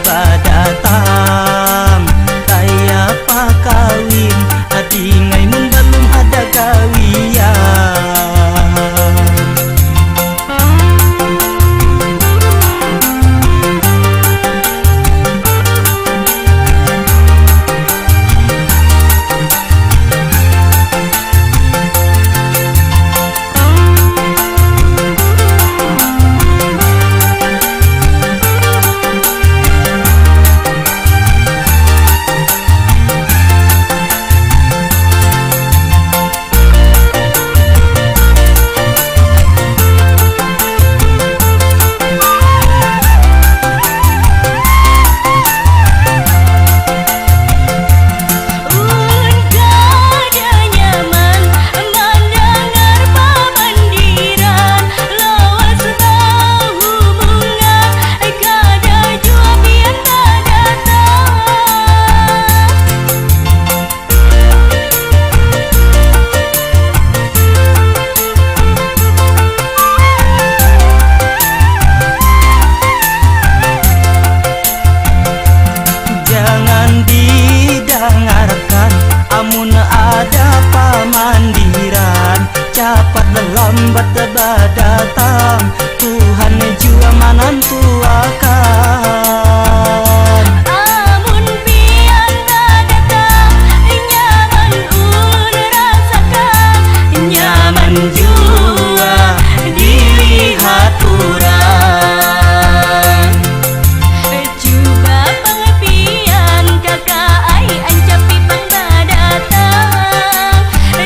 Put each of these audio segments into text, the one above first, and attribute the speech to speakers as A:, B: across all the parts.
A: badatang kayak pak kawin adi ngai mun belum ada gawian. Lambat badatang Tuhan jua manantu akan.
B: Amun pian badatang nyaman ulun rasakan,
A: nyaman jua dilihat urang.
B: Coba pengepian kakak ai ancapi pang badatang,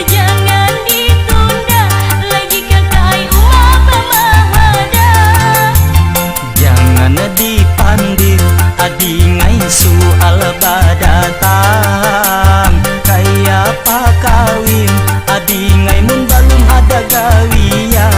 B: jangan ditunda lagi kakak ai uap pemahada.
A: Jangan dipandir adi ngai soal badatang kayak pak kawin adi ngai mun belum ada gawian.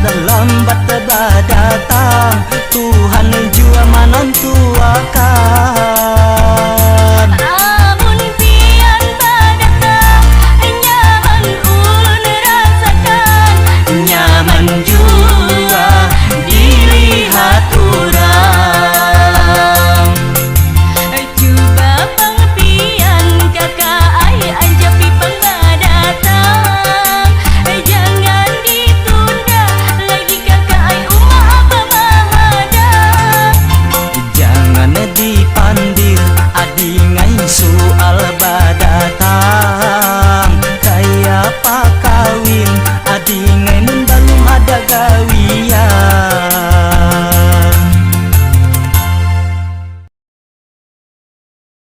A: Lambat badatang Tuhan jua manantu akan.
B: Amun pian badatang nyaman ulun rasakan,
A: nyaman jua dilihat urang.
B: Coba pengepian kakak ai anjapi pang badatang, jangan ditunda lagi kakak ai uap pemahada.
A: Jangan dipandir adi ngai soal badatang kayak pak kawin adi ngai mun belum ada gawian.